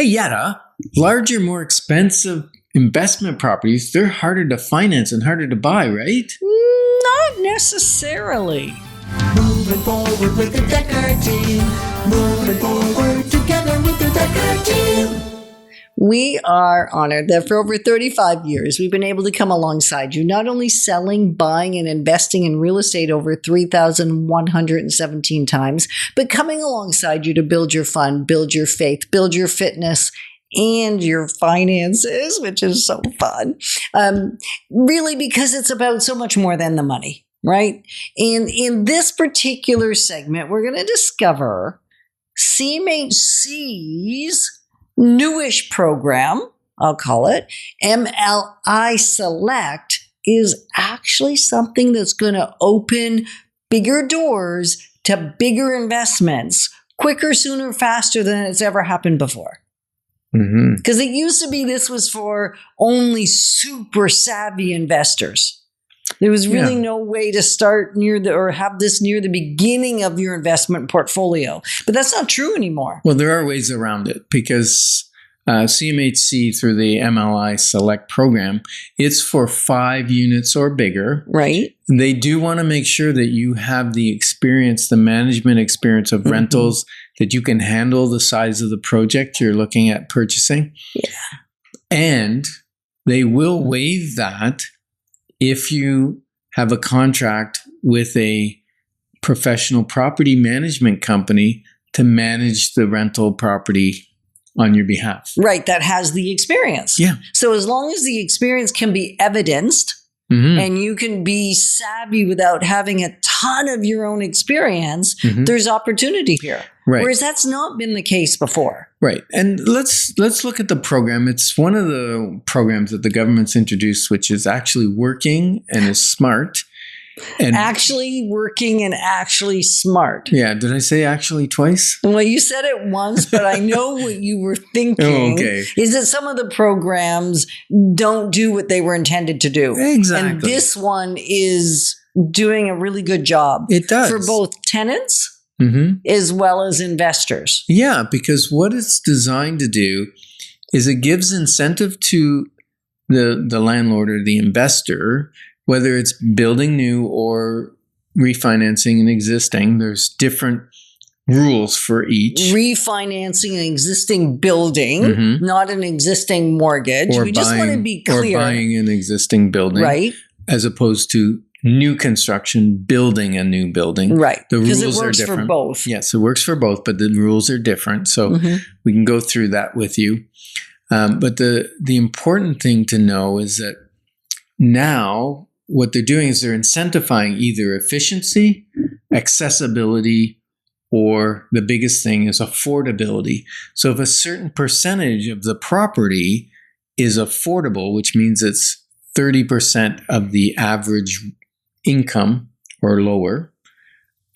Hey, Yetta, larger, more expensive investment properties, they're harder to finance and harder to buy, right? Not necessarily. Moving forward with the Dekker team. Moving forward together with the Dekker team. We are honored that for over 35 years, we've been able to come alongside you, not only selling, buying, and investing in real estate over 3,117 times, but coming alongside you to build your fund, build your faith, build your fitness, and your finances, which is so fun. Really, because it's about so much more than the money, right? And in this particular segment, we're going to discover CMHC's newish program, I'll call it, MLI Select, is actually something that's going to open bigger doors to bigger investments quicker, sooner, faster than it's ever happened before. Because it used to be this was for only super savvy investors. There was really no way to start or have this near the beginning of your investment portfolio. But that's not true anymore. Well, there are ways around it because CMHC, through the MLI Select program, it's for 5 units or bigger. Right. They do want to make sure that you have the experience, the management experience of rentals, that you can handle the size of the project you're looking at purchasing. Yeah. And they will waive that if you have a contract with a professional property management company to manage the rental property on your behalf. Right, that has the experience. Yeah. So as long as the experience can be evidenced and you can be savvy without having a ton of your own experience, there's opportunity here. Right. Whereas that's not been the case before. Right. And let's look at the program. It's one of the programs that the government's introduced, which is actually working and is smart. And actually working and actually smart. Yeah. Did I say actually twice? Well, you said it once, but I know what you were thinking is that some of the programs don't do what they were intended to do. Exactly. And this one is doing a really good job. It does. For both tenants as well as investors. Yeah, because what it's designed to do is it gives incentive to the landlord or the investor, whether it's building new or refinancing an existing. There's different rules for each. Refinancing an existing building, not an existing mortgage. Or we just want to be clear. Or buying an existing building. Right. As opposed to new construction, building a new building. Right. The rules because it works are different for both. Yes, it works for both, but the rules are different. So we can go through that with you. But the important thing to know is that now what they're doing is they're incentivizing either efficiency, accessibility, or the biggest thing is affordability. So if a certain percentage of the property is affordable, which means it's 30% of the average income or lower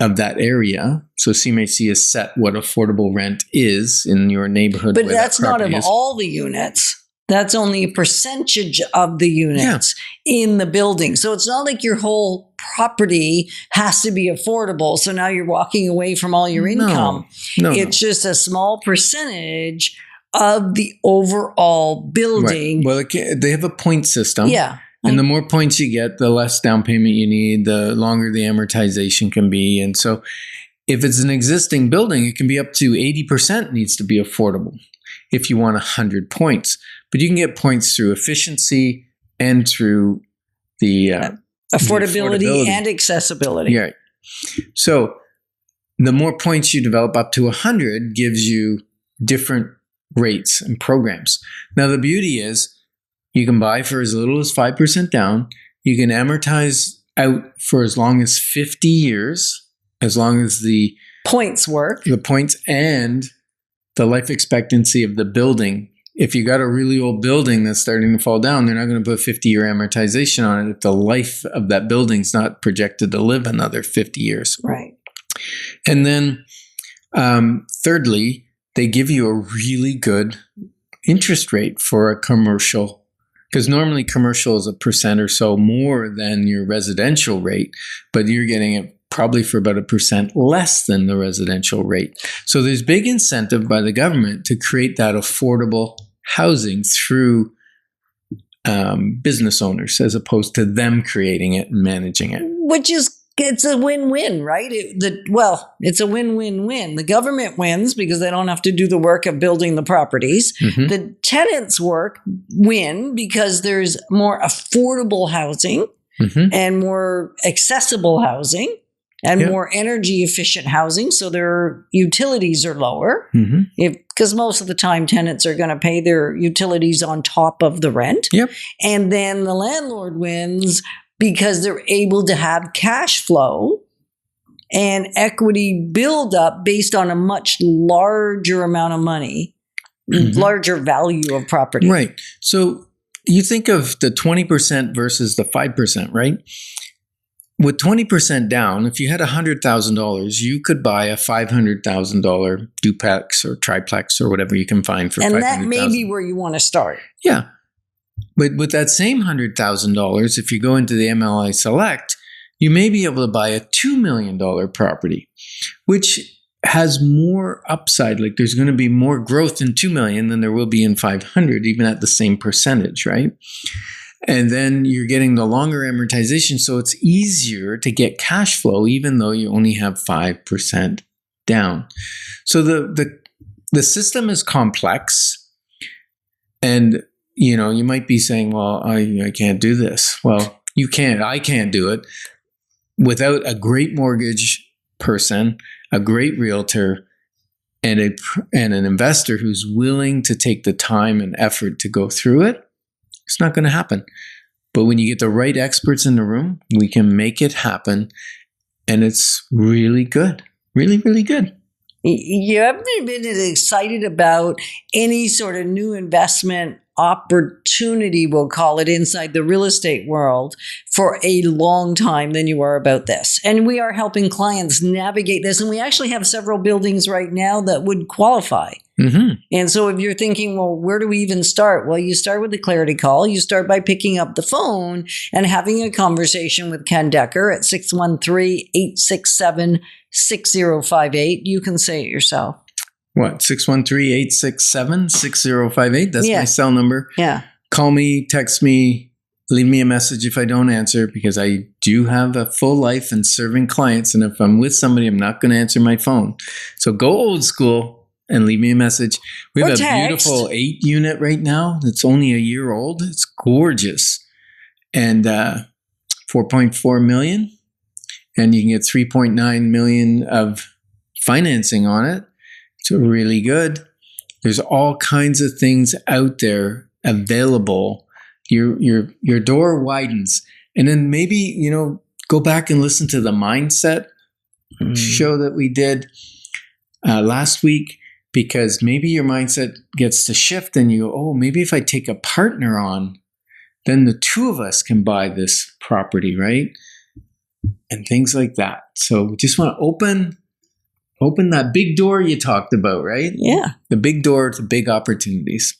of that area. So CMHC has set what affordable rent is in your neighborhood. But that's not of all the units. That's only a percentage of the units in the building. So it's not like your whole property has to be affordable. So now you're walking away from all your income. No, it's just a small percentage of the overall building. Right. Well, they have a point system. Yeah. And the more points you get, the less down payment you need, the longer the amortization can be. And so if it's an existing building, it can be up to 80% needs to be affordable if you want 100 points. But you can get points through efficiency and through the affordability and accessibility. Yeah. So the more points you develop, up to 100, gives you different rates and programs. Now, the beauty is you can buy for as little as 5% down. You can amortize out for as long as 50 years, as long as the points work. The points and the life expectancy of the building. If you got a really old building that's starting to fall down, they're not going to put 50-year amortization on it if the life of that building's not projected to live another 50 years. Right. And then thirdly, they give you a really good interest rate for a commercial. Because normally commercial is 1% or so more than your residential rate, but you're getting it probably for about 1% less than the residential rate. So there's big incentive by the government to create that affordable housing through business owners as opposed to them creating it and managing it. Which is, it's a win-win, right? It's a win-win-win. The government wins because they don't have to do the work of building the properties. Mm-hmm. The tenants win because there's more affordable housing and more accessible housing and more energy efficient housing. So their utilities are lower because most of the time tenants are going to pay their utilities on top of the rent. Yep. And then the landlord wins because they're able to have cash flow and equity build up based on a much larger amount of money, larger value of property. Right. So you think of the 20% versus the 5%, right? With 20% down, if you had $100,000, you could buy a $500,000 duplex or triplex or whatever you can find for $500,000. And that may be where you want to start. Yeah. But with that same $100,000, if you go into the MLI Select, you may be able to buy a $2 million property, which has more upside. Like there's going to be more growth in 2 million than there will be in 500, even at the same percentage, right? And then you're getting the longer amortization, so it's easier to get cash flow, even though you only have 5% down. So the system is complex, and you might be saying, "Well, I can't do this." Well, you can't. I can't do it without a great mortgage person, a great realtor, and an investor who's willing to take the time and effort to go through it. It's not going to happen. But when you get the right experts in the room, we can make it happen. And it's really good. Really, really good. You haven't been as excited about any sort of new investment opportunity, we'll call it, inside the real estate world for a long time than you are about this. And we are helping clients navigate this. And we actually have several buildings right now that would qualify. And so if you're thinking, well, where do we even start? Well, you start with the clarity call. You start by picking up the phone and having a conversation with Ken Dekker at 613-867-6058. You can say it yourself. What, 613-867-6058? That's my cell number. Yeah. Call me, text me, leave me a message if I don't answer, because I do have a full life and serving clients. And if I'm with somebody, I'm not going to answer my phone. So go old school and leave me a message. We have a beautiful 8-unit right now. It's only a year old. It's gorgeous. And 4.4 million. And you can get 3.9 million of financing on it. It's really good. There's all kinds of things out there available. Your door widens. And then maybe, go back and listen to the mindset show that we did last week, because maybe your mindset gets to shift and you go, oh, maybe if I take a partner on, then the two of us can buy this property, right? And things like that. So we just want to open that big door you talked about, right? Yeah. The big door to big opportunities.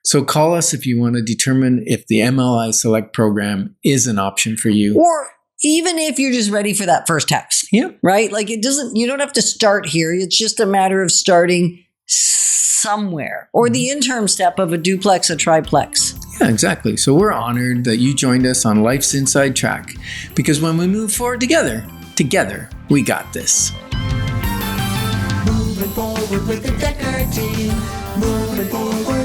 So call us if you want to determine if the MLI Select program is an option for you. Or even if you're just ready for that first text. Yeah. Right? Like you don't have to start here. It's just a matter of starting somewhere, or the interim step of a duplex, a triplex. Yeah, exactly. So we're honored that you joined us on Life's Inside Track, because when we move forward together, we got this. Moving forward with the Dekker team. Moving forward.